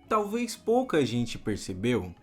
Talvez pouca gente percebeu,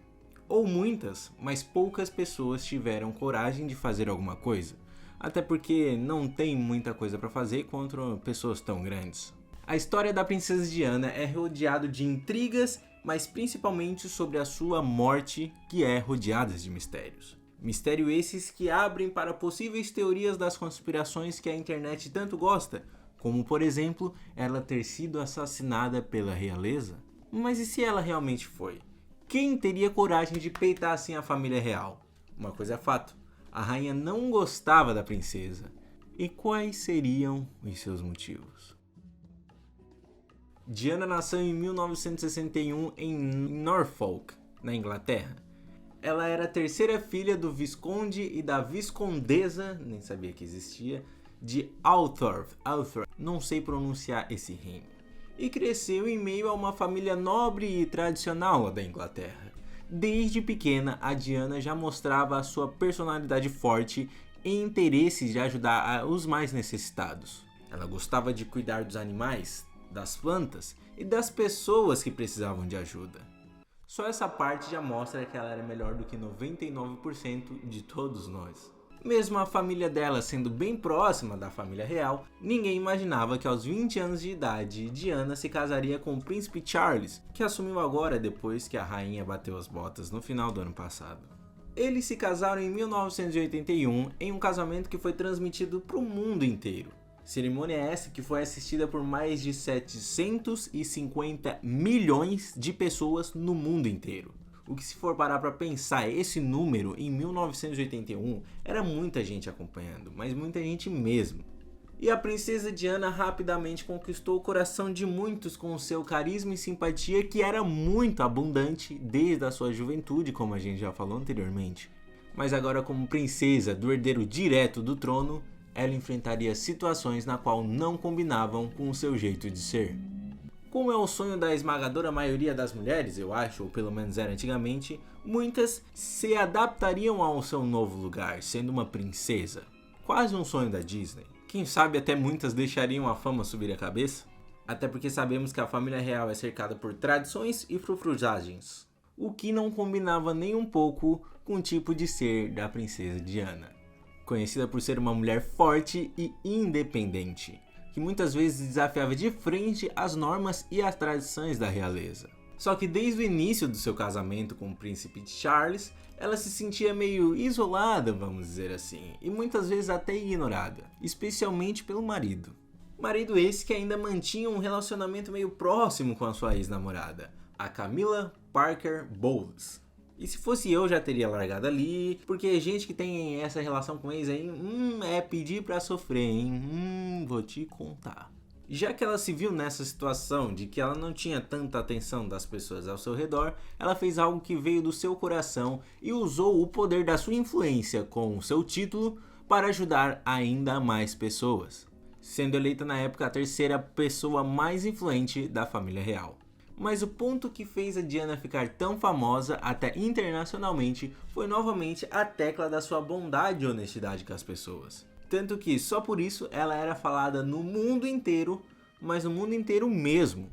ou muitas, mas poucas pessoas tiveram coragem de fazer alguma coisa. Até porque não tem muita coisa para fazer contra pessoas tão grandes. A história da princesa Diana é rodeada de intrigas, mas principalmente sobre a sua morte, que é rodeada de mistérios. Mistério esses que abrem para possíveis teorias das conspirações que a internet tanto gosta, como por exemplo, ela ter sido assassinada pela realeza. Mas e se ela realmente foi? Quem teria coragem de peitar assim a família real? Uma coisa é fato, a rainha não gostava da princesa. E quais seriam os seus motivos? Diana nasceu em 1961 em Norfolk, na Inglaterra. Ela era a terceira filha do visconde e da viscondesa, nem sabia que existia, de Althorp, não sei pronunciar esse reino. E cresceu em meio a uma família nobre e tradicional da Inglaterra. Desde pequena, a Diana já mostrava a sua personalidade forte e interesse de ajudar os mais necessitados. Ela gostava de cuidar dos animais, das plantas e das pessoas que precisavam de ajuda. Só essa parte já mostra que ela era melhor do que 99% de todos nós. Mesmo a família dela sendo bem próxima da família real, ninguém imaginava que aos 20 anos de idade, Diana se casaria com o príncipe Charles, que assumiu agora depois que a rainha bateu as botas no final do ano passado. Eles se casaram em 1981 em um casamento que foi transmitido para o mundo inteiro. Cerimônia essa que foi assistida por mais de 750 milhões de pessoas no mundo inteiro. O que, se for parar para pensar, esse número em 1981 era muita gente acompanhando, mas muita gente mesmo. E a princesa Diana rapidamente conquistou o coração de muitos com seu carisma e simpatia, que era muito abundante desde a sua juventude, como a gente já falou anteriormente. Mas agora, como princesa do herdeiro direto do trono, ela enfrentaria situações na qual não combinavam com o seu jeito de ser. Como é o sonho da esmagadora maioria das mulheres, eu acho, ou pelo menos era antigamente, muitas se adaptariam ao seu novo lugar, sendo uma princesa. Quase um sonho da Disney. Quem sabe até muitas deixariam a fama subir a cabeça? Até porque sabemos que a família real é cercada por tradições e frufrujagens, o que não combinava nem um pouco com o tipo de ser da princesa Diana. Conhecida por ser uma mulher forte e independente, que muitas vezes desafiava de frente as normas e as tradições da realeza. Só que desde o início do seu casamento com o príncipe Charles, ela se sentia meio isolada, vamos dizer assim, e muitas vezes até ignorada, especialmente pelo marido. Marido esse que ainda mantinha um relacionamento meio próximo com a sua ex-namorada, a Camilla Parker Bowles. E se fosse eu, já teria largado ali, porque gente que tem essa relação com ex aí, é pedir pra sofrer, hein? Vou te contar. Já que ela se viu nessa situação de que ela não tinha tanta atenção das pessoas ao seu redor, ela fez algo que veio do seu coração e usou o poder da sua influência com o seu título para ajudar ainda mais pessoas, sendo eleita na época a terceira pessoa mais influente da família real. Mas o ponto que fez a Diana ficar tão famosa até internacionalmente foi novamente a tecla da sua bondade e honestidade com as pessoas. Tanto que só por isso ela era falada no mundo inteiro, mas no mundo inteiro mesmo.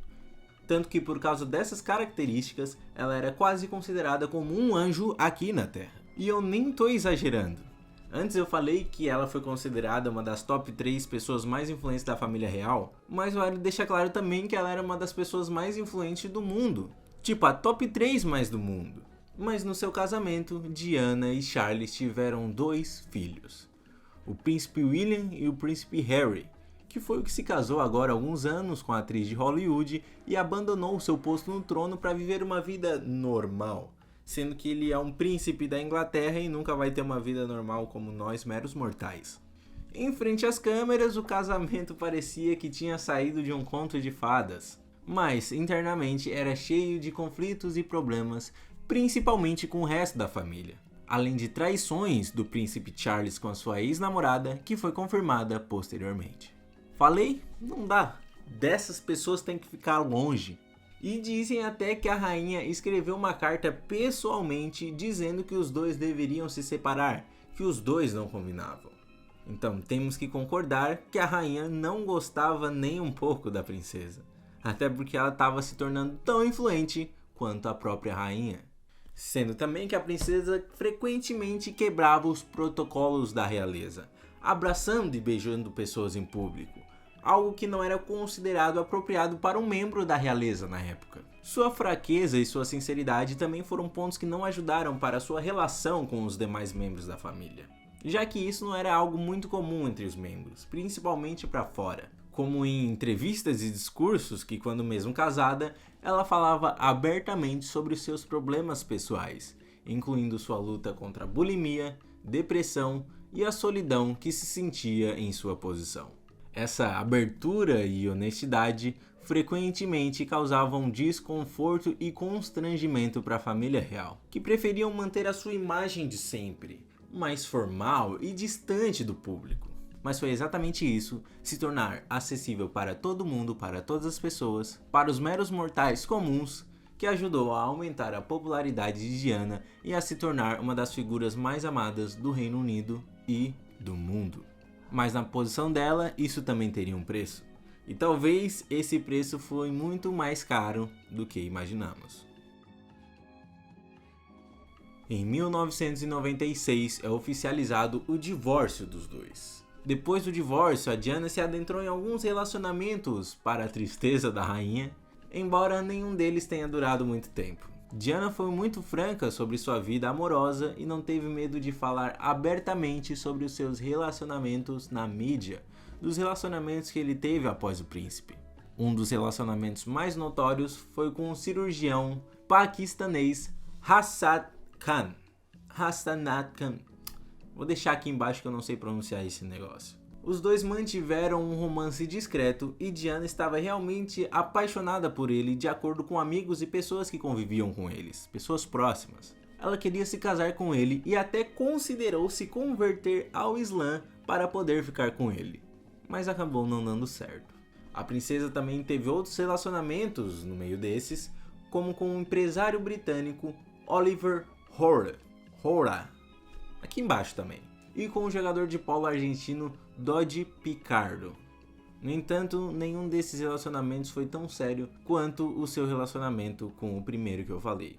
Tanto que por causa dessas características, ela era quase considerada como um anjo aqui na Terra. E eu nem tô exagerando. Antes eu falei que ela foi considerada uma das top 3 pessoas mais influentes da família real, mas vale deixar claro também que ela era uma das pessoas mais influentes do mundo. Tipo, a top 3 mais do mundo. Mas no seu casamento, Diana e Charles tiveram 2 filhos. O príncipe William e o príncipe Harry, que foi o que se casou agora há alguns anos com a atriz de Hollywood e abandonou seu posto no trono para viver uma vida normal. Sendo que ele é um príncipe da Inglaterra e nunca vai ter uma vida normal como nós, meros mortais. Em frente às câmeras, o casamento parecia que tinha saído de um conto de fadas, mas internamente era cheio de conflitos e problemas, principalmente com o resto da família, além de traições do príncipe Charles com a sua ex-namorada, que foi confirmada posteriormente. Falei? Não dá. Dessas pessoas tem que ficar longe. E dizem até que a rainha escreveu uma carta pessoalmente dizendo que os dois deveriam se separar, que os dois não combinavam. Então temos que concordar que a rainha não gostava nem um pouco da princesa, até porque ela estava se tornando tão influente quanto a própria rainha. Sendo também que a princesa frequentemente quebrava os protocolos da realeza, abraçando e beijando pessoas em público, algo que não era considerado apropriado para um membro da realeza na época. Sua fraqueza e sua sinceridade também foram pontos que não ajudaram para sua relação com os demais membros da família, já que isso não era algo muito comum entre os membros, principalmente para fora, como em entrevistas e discursos que, quando mesmo casada, ela falava abertamente sobre os seus problemas pessoais, incluindo sua luta contra a bulimia, depressão e a solidão que se sentia em sua posição. Essa abertura e honestidade frequentemente causavam desconforto e constrangimento para a família real, que preferiam manter a sua imagem de sempre, mais formal e distante do público. Mas foi exatamente isso, se tornar acessível para todo mundo, para todas as pessoas, para os meros mortais comuns, que ajudou a aumentar a popularidade de Diana e a se tornar uma das figuras mais amadas do Reino Unido e do mundo. Mas na posição dela, isso também teria um preço. E talvez esse preço foi muito mais caro do que imaginamos. Em 1996 é oficializado o divórcio dos dois. Depois do divórcio, a Diana se adentrou em alguns relacionamentos para a tristeza da rainha, embora nenhum deles tenha durado muito tempo. Diana foi muito franca sobre sua vida amorosa e não teve medo de falar abertamente sobre os seus relacionamentos na mídia, dos relacionamentos que ele teve após o príncipe. Um dos relacionamentos mais notórios foi com o cirurgião paquistanês Hassanat Khan. Vou deixar aqui embaixo que eu não sei pronunciar esse negócio. Os dois mantiveram um romance discreto e Diana estava realmente apaixonada por ele, de acordo com amigos e pessoas que conviviam com eles, pessoas próximas. Ela queria se casar com ele e até considerou se converter ao Islã para poder ficar com ele, mas acabou não dando certo. A princesa também teve outros relacionamentos no meio desses, como com o empresário britânico Oliver Hora, aqui embaixo também, e com o jogador de polo argentino Dodi Picardo. No entanto, nenhum desses relacionamentos foi tão sério quanto o seu relacionamento com o primeiro que eu falei.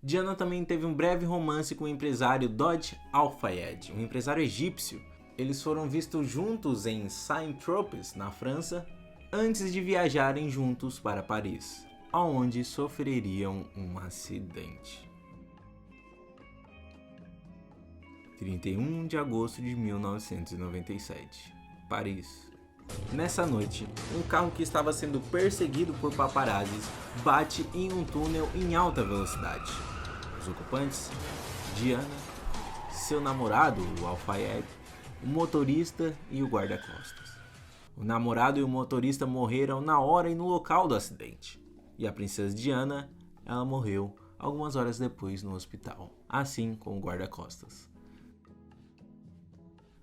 Diana também teve um breve romance com o empresário Dodi Al-Fayed, um empresário egípcio. Eles foram vistos juntos em Saint-Tropez, na França, antes de viajarem juntos para Paris, onde sofreriam um acidente. 31 de agosto de 1997, Paris. Nessa noite, um carro que estava sendo perseguido por paparazzis bate em um túnel em alta velocidade. Os ocupantes, Diana, seu namorado, o Al-Fayed, o motorista e o guarda-costas. O namorado e o motorista morreram na hora e no local do acidente. E a princesa Diana, ela morreu algumas horas depois no hospital, assim como o guarda-costas.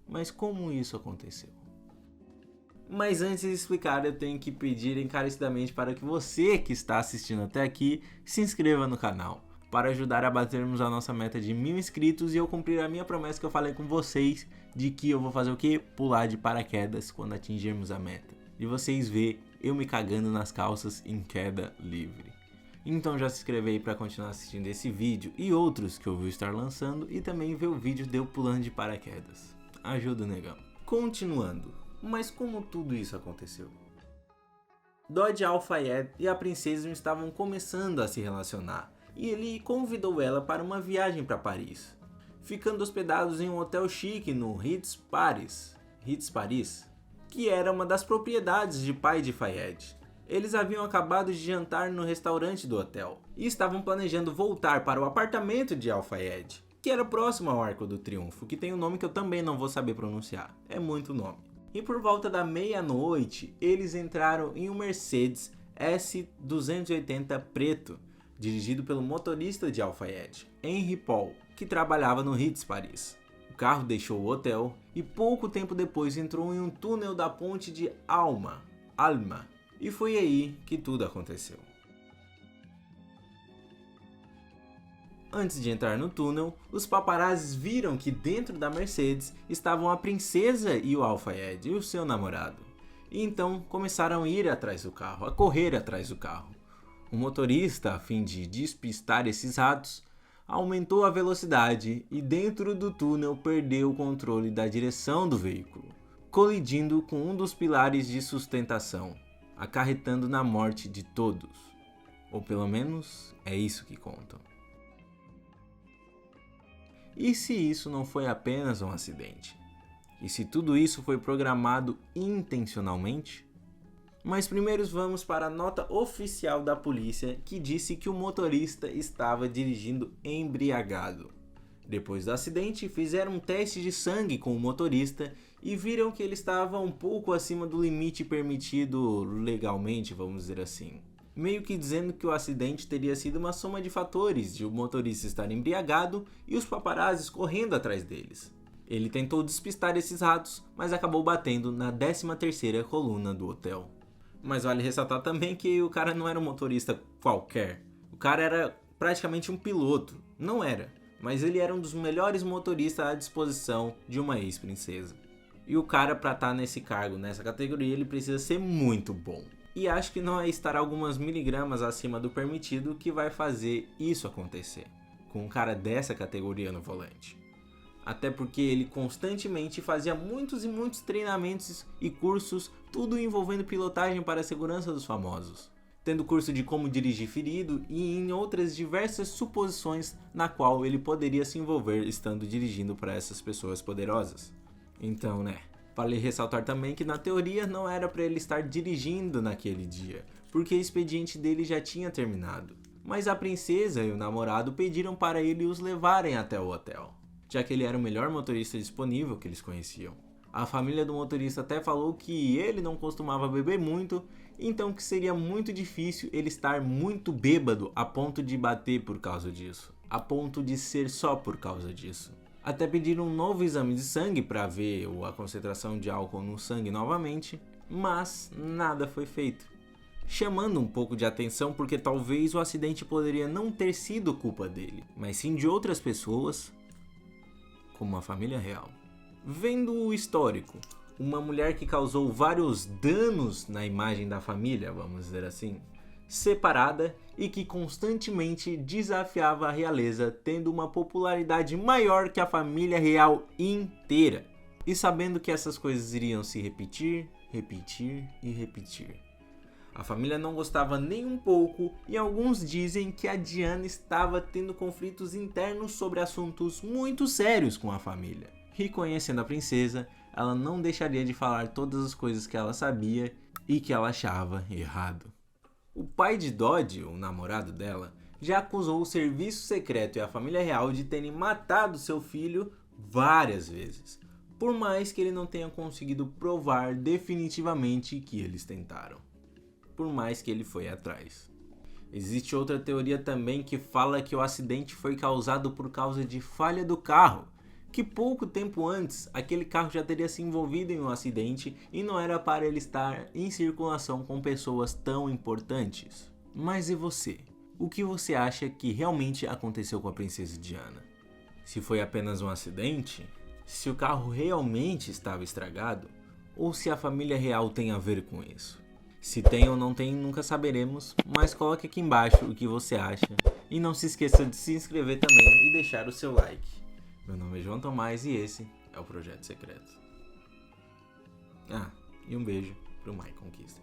Mas como isso aconteceu? Mas antes de explicar, eu tenho que pedir encarecidamente para que você que está assistindo até aqui se inscreva no canal, para ajudar a batermos a nossa meta de 1000 inscritos e eu cumprir a minha promessa que eu falei com vocês de que eu vou fazer o quê? Pular de paraquedas quando atingirmos a meta. E vocês ver eu me cagando nas calças em queda livre. Então já se inscreve aí para continuar assistindo esse vídeo e outros que eu vou estar lançando e também ver o vídeo de eu pulando de paraquedas. Ajuda o negão. Continuando, mas como tudo isso aconteceu? Dodi Al-Fayed e a princesa estavam começando a se relacionar e ele convidou ela para uma viagem para Paris, ficando hospedados em um hotel chique no Ritz Paris, que era uma das propriedades de pai de Fayed. Eles haviam acabado de jantar no restaurante do hotel e estavam planejando voltar para o apartamento de Al-Fayed, que era próximo ao Arco do Triunfo, que tem um nome que eu também não vou saber pronunciar, é muito nome. E por volta da meia-noite, eles entraram em um Mercedes S280 preto, dirigido pelo motorista de Al-Fayed, Henry Paul, que trabalhava no Ritz Paris. O carro deixou o hotel e pouco tempo depois entrou em um túnel da ponte de Alma, e foi aí que tudo aconteceu. Antes de entrar no túnel, os paparazzis viram que dentro da Mercedes estavam a princesa e o Al-Fayed e o seu namorado. E então começaram a ir atrás do carro, a correr atrás do carro. O motorista, a fim de despistar esses ratos, aumentou a velocidade e dentro do túnel perdeu o controle da direção do veículo, colidindo com um dos pilares de sustentação, acarretando na morte de todos. Ou pelo menos é isso que contam. E se isso não foi apenas um acidente? E se tudo isso foi programado intencionalmente? Mas primeiro vamos para a nota oficial da polícia que disse que o motorista estava dirigindo embriagado. Depois do acidente, fizeram um teste de sangue com o motorista e viram que ele estava um pouco acima do limite permitido legalmente, vamos dizer assim. Meio que dizendo que o acidente teria sido uma soma de fatores, de o motorista estar embriagado e os paparazzis correndo atrás deles. Ele tentou despistar esses ratos, mas acabou batendo na 13ª coluna do hotel. Mas vale ressaltar também que o cara não era um motorista qualquer. O cara era praticamente um piloto. Não era, mas ele era um dos melhores motoristas à disposição de uma ex-princesa. E o cara, pra estar nesse cargo, nessa categoria, ele precisa ser muito bom. E acho que não é estar algumas miligramas acima do permitido que vai fazer isso acontecer, com um cara dessa categoria no volante. Até porque ele constantemente fazia muitos e muitos treinamentos e cursos, tudo envolvendo pilotagem para a segurança dos famosos. Tendo curso de como dirigir ferido e em outras diversas suposições na qual ele poderia se envolver estando dirigindo para essas pessoas poderosas. Então, vale ressaltar também que na teoria não era para ele estar dirigindo naquele dia, porque o expediente dele já tinha terminado. Mas a princesa e o namorado pediram para ele os levarem até o hotel, já que ele era o melhor motorista disponível que eles conheciam. A família do motorista até falou que ele não costumava beber muito, então que seria muito difícil ele estar muito bêbado a ponto de bater por causa disso, a ponto de ser só por causa disso. Até pediram um novo exame de sangue para ver a concentração de álcool no sangue novamente, mas nada foi feito. Chamando um pouco de atenção porque talvez o acidente poderia não ter sido culpa dele, mas sim de outras pessoas, como a família real. Vendo o histórico, uma mulher que causou vários danos na imagem da família, vamos dizer assim, separada e que constantemente desafiava a realeza, tendo uma popularidade maior que a família real inteira. E sabendo que essas coisas iriam se repetir, repetir e repetir. A família não gostava nem um pouco e alguns dizem que a Diana estava tendo conflitos internos sobre assuntos muito sérios com a família. E conhecendo a princesa, ela não deixaria de falar todas as coisas que ela sabia e que ela achava errado. O pai de Dodge, o namorado dela, já acusou o serviço secreto e a família real de terem matado seu filho várias vezes, por mais que ele não tenha conseguido provar definitivamente que eles tentaram, por mais que ele foi atrás. Existe outra teoria também que fala que o acidente foi causado por causa de falha do carro, que pouco tempo antes aquele carro já teria se envolvido em um acidente e não era para ele estar em circulação com pessoas tão importantes. Mas e você? O que você acha que realmente aconteceu com a princesa Diana? Se foi apenas um acidente? Se o carro realmente estava estragado? Ou se a família real tem a ver com isso? Se tem ou não tem, nunca saberemos, mas coloque aqui embaixo o que você acha e não se esqueça de se inscrever também e deixar o seu like. Meu nome é João Tomás e esse é o Projeto Secreto. E um beijo pro Mike Conquista.